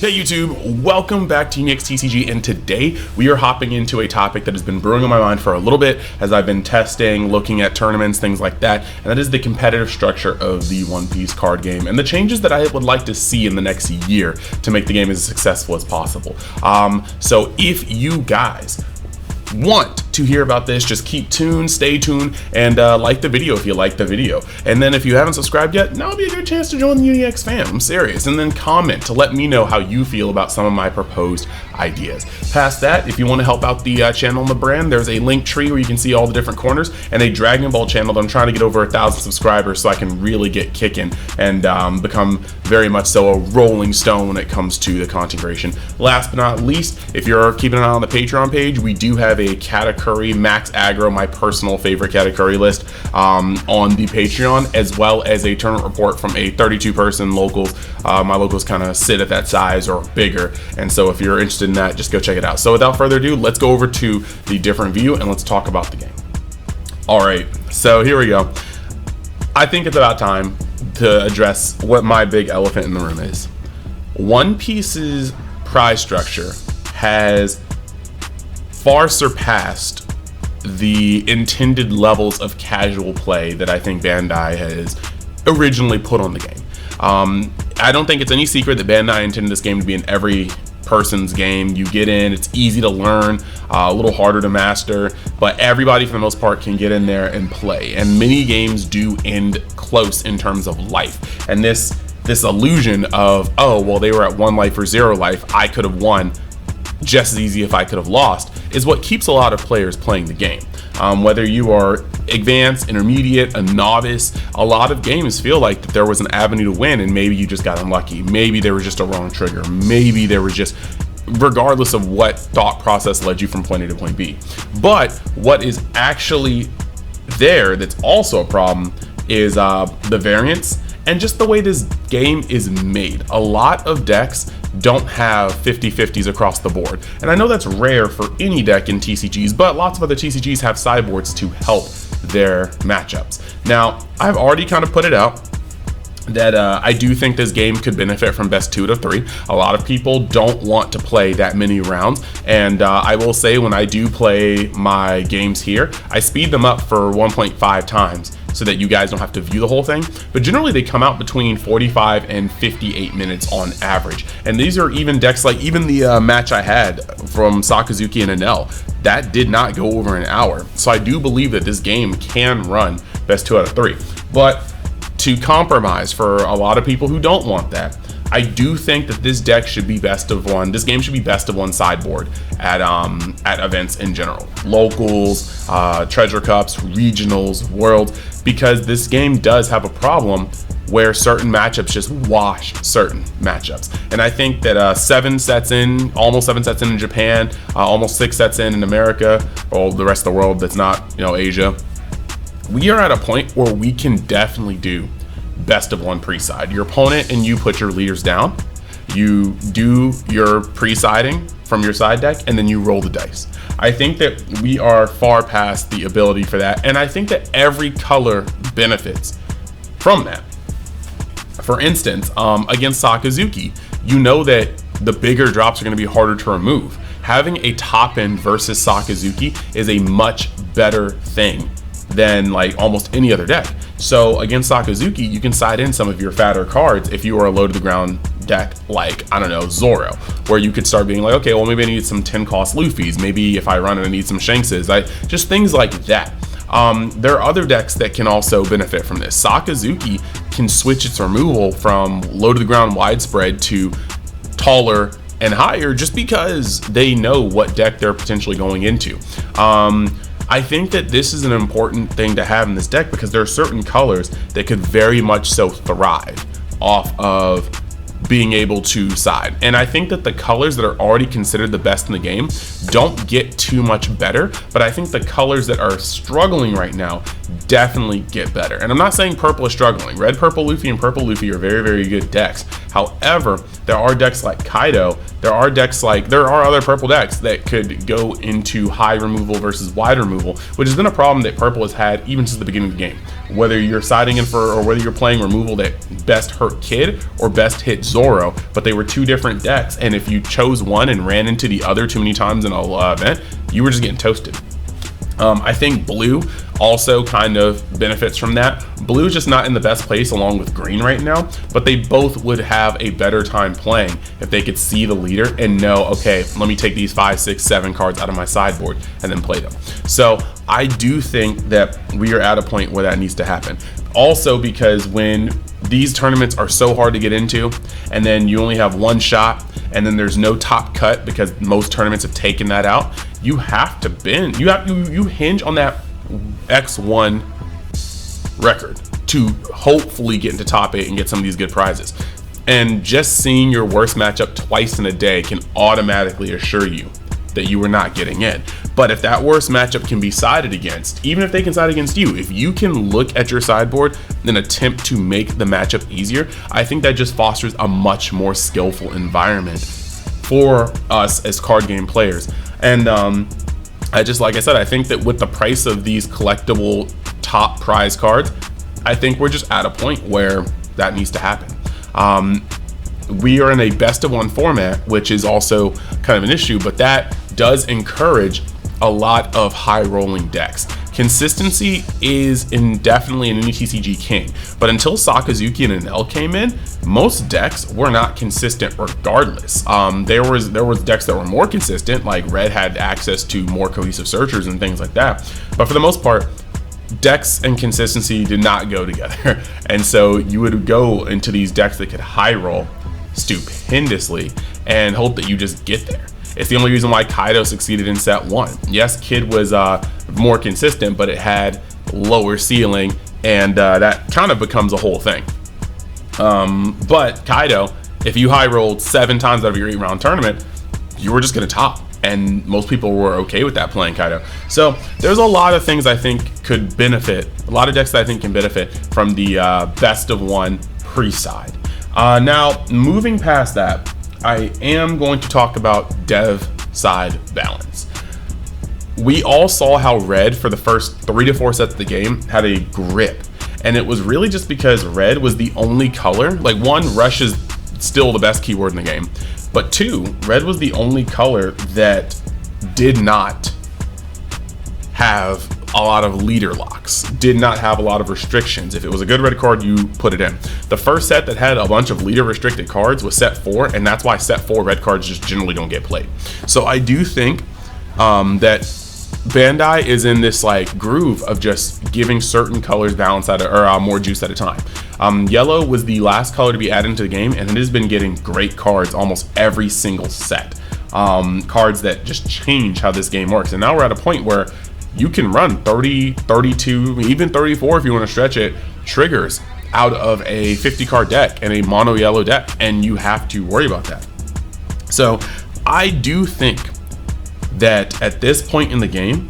Hey YouTube, welcome back to Unix TCG, and today we are hopping into a topic that has been brewing on my mind for a little bit as I've been testing, looking at tournaments, things like that, and that is the competitive structure of the One Piece card game and the changes that I would like to see in the next year to make the game as successful as possible. So if you guys want to hear about this, just keep tuned, stay tuned, and like the video if you like the video. And then if you haven't subscribed yet, now would be a good chance to join the UNX fam. I'm serious. And then comment to let me know how you feel about some of my proposed ideas. Past that, if you want to help out the channel and the brand, there's a link tree where you can see all the different corners, and a Dragon Ball channel that I'm trying to get over 1,000 subscribers so I can really get kicking and become very much so a rolling stone when it comes to the content creation. Last but not least, if you're keeping an eye on the Patreon page, we do have a Katakuri Max Aggro, my personal favorite Katakuri list, on the Patreon, as well as a tournament report from a 32-person locals. My locals kind of sit at that size or bigger, and so if you're interested in that, just go check it out. So without further ado, let's go over to the different view and let's talk about the game. All right, so here we go. I think it's about time to address what my big elephant in the room is. One Piece's prize structure has far surpassed the intended levels of casual play that I think Bandai has originally put on the game. I don't think it's any secret that Bandai intended this game to be an every person's game. You get in, it's easy to learn, a little harder to master, but everybody for the most part can get in there and play. And many games do end close in terms of life. And this illusion of, oh, well, they were at 1 life or 0 life, I could have won just as easy if I could have lost, is what keeps a lot of players playing the game. Whether you are advanced, intermediate, a novice, a lot of games feel like that there was an avenue to win and maybe you just got unlucky. Maybe there was just a wrong trigger. Maybe there was just, regardless of what thought process led you from point A to point B. But what is actually there that's also a problem is the variance and just the way this game is made. A lot of decks don't have 50-50s across the board. And I know that's rare for any deck in TCGs, but lots of other TCGs have sideboards to help their matchups. Now, I've already kind of put it out that I do think this game could benefit from best 2 out of 3. A lot of people don't want to play that many rounds, and I will say when I do play my games here, I speed them up for 1.5 times so that you guys don't have to view the whole thing. But generally they come out between 45 and 58 minutes on average. And these are even decks like even the match I had from Sakazuki and Enel, that did not go over an hour. So I do believe that this game can run best 2 out of 3. But to compromise for a lot of people who don't want that, I do think that this deck should be best of 1. This game should be best of 1 sideboard at events in general, locals, treasure cups, regionals, worlds, because this game does have a problem where certain matchups just wash certain matchups. And I think that 7 sets in, almost 7 sets in Japan, almost 6 sets in America, or the rest of the world that's not, Asia. We are at a point where we can definitely do best of 1 pre-side. Your opponent and you put your leaders down, you do your pre-siding from your side deck, and then you roll the dice. I think that we are far past the ability for that, and I think that every color benefits from that. For instance, against Sakazuki, you know that the bigger drops are going to be harder to remove. Having a top end versus Sakazuki is a much better thing than like almost any other deck. So against Sakazuki, you can side in some of your fatter cards if you are a low to the ground deck like, I don't know, Zoro, where you could start being like, okay, well, maybe I need some 10 cost Luffy's. Maybe if I run it, I need some Shankses. Just things like that. There are other decks that can also benefit from this. Sakazuki can switch its removal from low to the ground widespread to taller and higher just because they know what deck they're potentially going into. I think that this is an important thing to have in this deck because there are certain colors that could very much so thrive off of being able to side. And I think that the colors that are already considered the best in the game don't get too much better, but I think the colors that are struggling right now definitely get better. And I'm not saying purple is struggling. Red, purple, Luffy, and purple Luffy are very, very good decks. However, there are decks like Kaido, there are other purple decks that could go into high removal versus wide removal, which has been a problem that purple has had even since the beginning of the game. Whether you're siding in for, or whether you're playing removal that best hurt Kid or best hit Zoro, but they were two different decks, and if you chose one and ran into the other too many times in a event, you were just getting toasted. I think blue also kind of benefits from that. Blue is just not in the best place along with green right now, but they both would have a better time playing if they could see the leader and know, okay, let me take these 5, 6, 7 cards out of my sideboard and then play them. So I do think that we are at a point where that needs to happen. Also, because when these tournaments are so hard to get into, and then you only have one shot, and then there's no top cut because most tournaments have taken that out, you have to bend. You hinge on that X1 record to hopefully get into top 8 and get some of these good prizes. And just seeing your worst matchup twice in a day can automatically assure you that you are not getting in. But if that worst matchup can be sided against, even if they can side against you, if you can look at your sideboard and attempt to make the matchup easier, I think that just fosters a much more skillful environment for us as card game players. And like I said, I think that with the price of these collectible top prize cards, I think we're just at a point where that needs to happen. We are in a best of one format, which is also kind of an issue, but that does encourage a lot of high rolling decks. Consistency is definitely an TCG king, but until Sakazuki and Enel came in, most decks were not consistent regardless. There was decks that were more consistent, like Red had access to more cohesive searchers and things like that, but for the most part, decks and consistency did not go together. And so you would go into these decks that could high roll stupendously and hope that you just get there. It's the only reason why Kaido succeeded in set 1. Yes, Kid was more consistent, but it had lower ceiling, and that kind of becomes a whole thing. But Kaido, if you high rolled 7 times out of your 8-round tournament, you were just going to top, and most people were okay with that playing Kaido. So there's a lot of things I think could benefit, a lot of decks that I think can benefit from the best of one pre-side. Now, moving past that, I am going to talk about dev side balance. We all saw how Red, for the first 3 to 4 sets of the game, had a grip. And it was really just because Red was the only color. Like, 1, Rush is still the best keyword in the game. But 2, Red was the only color that did not have a lot of leader locks, did not have a lot of restrictions. If it was a good red card, you put it in. The first set that had a bunch of leader restricted cards was set 4, and that's why set 4 red cards just generally don't get played. So I do think that Bandai is in this like groove of just giving certain colors balance at or more juice at a time. Yellow was the last color to be added into the game, and it has been getting great cards almost every single set. Cards that just change how this game works. And now we're at a point where you can run 30, 32, even 34 if you want to stretch it, triggers out of a 50 card deck and a mono yellow deck, and you have to worry about that. So I do think that at this point in the game,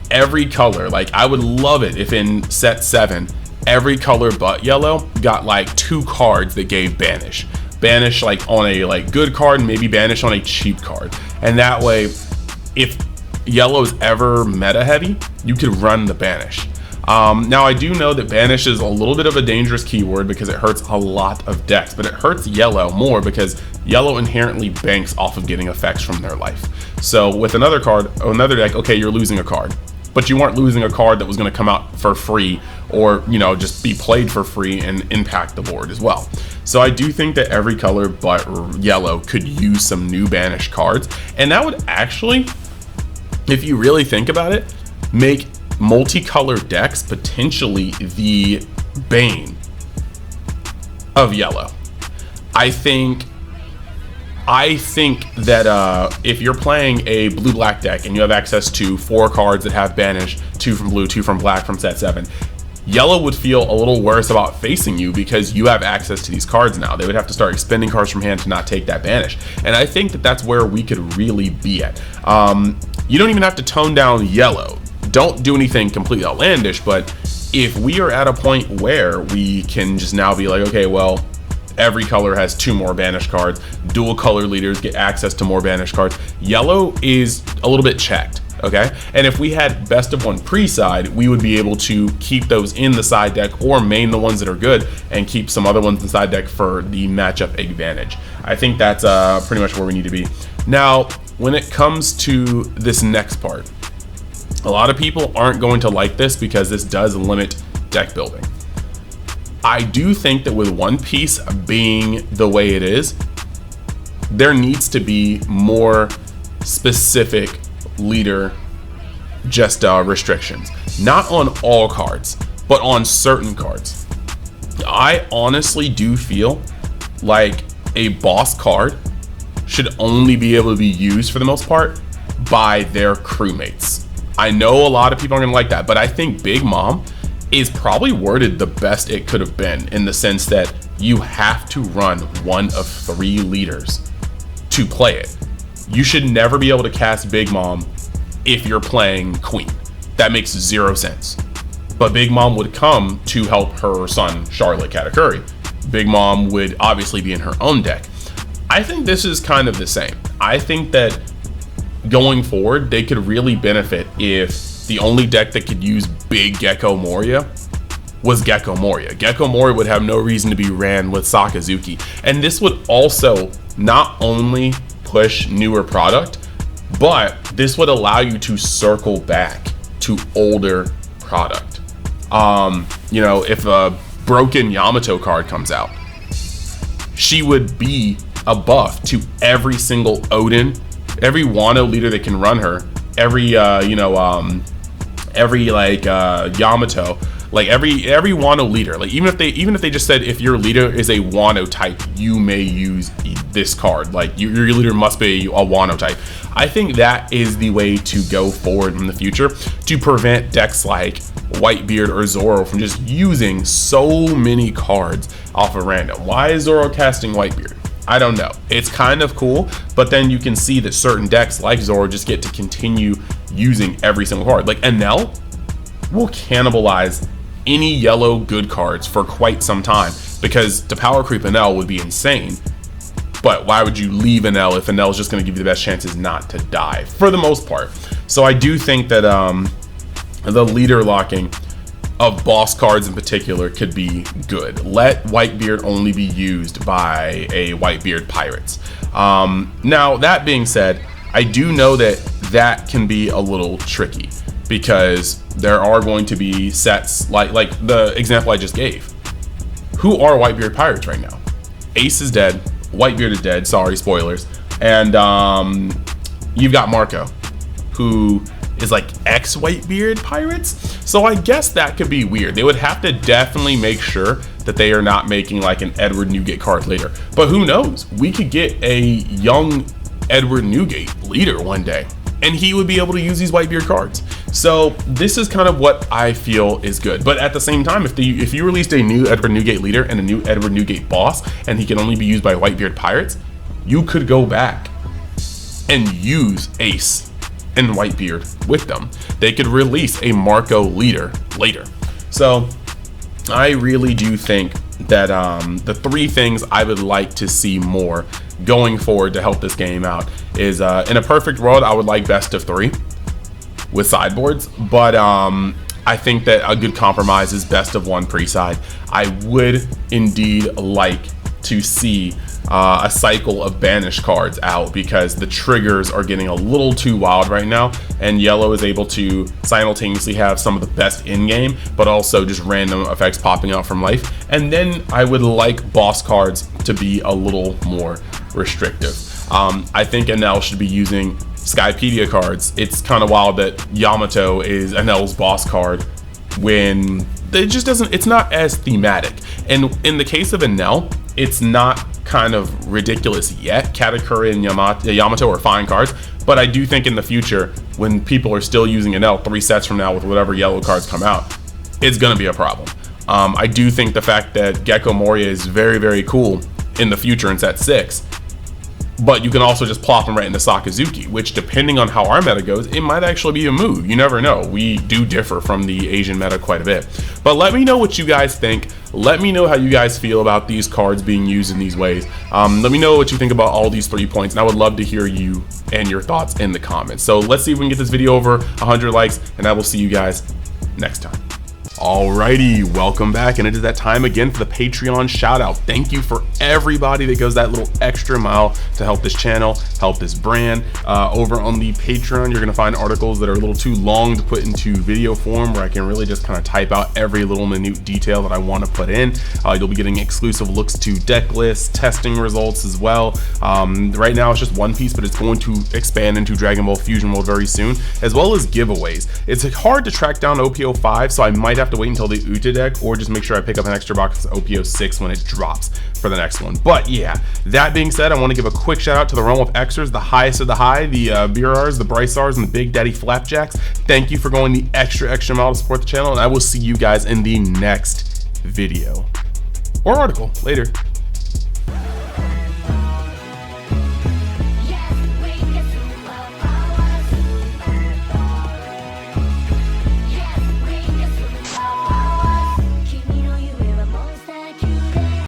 every color, like I would love it if in set 7, every color but yellow got like 2 cards that gave banish. Banish like on a like good card, maybe banish on a cheap card. And that way, if yellow is ever meta heavy, you could run the banish. Now I do know that banish is a little bit of a dangerous keyword because it hurts a lot of decks, but it hurts yellow more because yellow inherently banks off of getting effects from their life. So with another card, another deck, okay, you're losing a card, but you weren't losing a card that was going to come out for free or, you know, just be played for free and impact the board as well. So I do think that every color but yellow could use some new banish cards, and that would actually, if you really think about it, make multicolored decks potentially the bane of yellow. I think that if you're playing a blue-black deck and you have access to 4 cards that have banish, 2 from blue, 2 from black from set 7, yellow would feel a little worse about facing you because you have access to these cards now. They would have to start expending cards from hand to not take that banish. And I think that that's where we could really be at. You don't even have to tone down yellow. don't do anything completely outlandish, but if we are at a point where we can just now be like, okay, well, every color has 2 more banished cards, dual color leaders get access to more banished cards. Yellow is a little bit checked, okay? And if we had best of 1 pre-side, we would be able to keep those in the side deck or main the ones that are good and keep some other ones in the side deck for the matchup advantage. I think that's pretty much where we need to be. Now, when it comes to this next part, a lot of people aren't going to like this because this does limit deck building. I do think that with One Piece being the way it is, there needs to be more specific leader restrictions. Not on all cards, but on certain cards. I honestly do feel like a boss card should only be able to be used for the most part by their crewmates. I know a lot of people aren't gonna like that, but I think Big Mom is probably worded the best it could have been, in the sense that you have to run one of 3 leaders to play it. You should never be able to cast Big Mom if you're playing Queen. That makes 0 sense. But Big Mom would come to help her son, Charlotte Katakuri. Big Mom would obviously be in her own deck. I think this is kind of the same. I think that going forward, they could really benefit if the only deck that could use big Gecko Moria was Gecko Moria. Gecko Moria would have no reason to be ran with Sakazuki. And this would also not only push newer product, but this would allow you to circle back to older product. You know, if a broken Yamato card comes out, she would be a buff to every single Odin, every Wano leader that can run her, every Yamato, like every Wano leader. Like even if they just said, if your leader is a Wano type, you may use this card. Like your leader must be a Wano type. I think that is the way to go forward in the future to prevent decks like Whitebeard or Zoro from just using so many cards off of random. Why is Zoro casting Whitebeard? I don't know. It's kind of cool, but then you can see that certain decks like Zoro just get to continue using every single card. Like Enel will cannibalize any yellow good cards for quite some time, because to power creep Enel would be insane. But why would you leave Enel if Enel is just going to give you the best chances not to die for the most part? So I do think that the leader locking of boss cards in particular could be good. Let Whitebeard only be used by a Whitebeard Pirates. Now, that being said, I do know that can be a little tricky, because there are going to be sets like the example I just gave. Who are Whitebeard Pirates right now? Ace is dead, Whitebeard is dead, sorry, spoilers. And you've got Marco, who is like ex-Whitebeard Pirates. So I guess that could be weird. They would have to definitely make sure that they are not making like an Edward Newgate card later. But who knows? We could get a young Edward Newgate leader one day, and he would be able to use these Whitebeard cards. So this is kind of what I feel is good. But at the same time, if you released a new Edward Newgate leader and a new Edward Newgate boss, and he can only be used by Whitebeard Pirates, you could go back and use Ace and Whitebeard with them. They could release a Marco leader later. So I really do think that the 3 things I would like to see more going forward to help this game out is, in a perfect world, I would like best of 3 with sideboards, but I think that a good compromise is best of 1 pre-side. I would indeed like to see a cycle of banished cards out, because the triggers are getting a little too wild right now, and yellow is able to simultaneously have some of the best in-game, but also just random effects popping out from life. And then I would like boss cards to be a little more restrictive. I think Enel should be using Skypedia cards. It's kind of wild that Yamato is Enel's boss card when it just doesn't, it's not as thematic. And in the case of Enel, it's not kind of ridiculous yet. Katakuri and Yamato are fine cards, but I do think in the future, when people are still using Enel 3 sets from now with whatever yellow cards come out, it's going to be a problem. I do think the fact that Gecko Moria is very, very cool in the future in set 6 But you can also just plop them right into Sakazuki, which depending on how our meta goes, it might actually be a move. You never know. We do differ from the Asian meta quite a bit. But let me know what you guys think. Let me know how you guys feel about these cards being used in these ways. Let me know what you think about all these 3 points, and I would love to hear you and your thoughts in the comments. So let's see if we can get this video over 100 likes, and I will see you guys next time. Alrighty, welcome back, and it is that time again for the Patreon shout out. Thank you for everybody that goes that little extra mile to help this channel, help this brand. Over on the Patreon, you're gonna find articles that are a little too long to put into video form, where I can really just kind of type out every little minute detail that I want to put in. You'll be getting exclusive looks to deck lists, testing results as well. Right now it's just One Piece, but it's going to expand into Dragon Ball Fusion World very soon, as well as giveaways. It's hard to track down OPO5, so I might have to wait until the Uta deck, or just make sure I pick up an extra box of OPO6 when it drops for the next one. But yeah, that being said, I want to give a quick shout out to the realm of Xers, the highest of the high, the Birars, the Brysars, and the Big Daddy Flapjacks. Thank you for going the extra mile to support the channel, and I will see you guys in the next video or article later.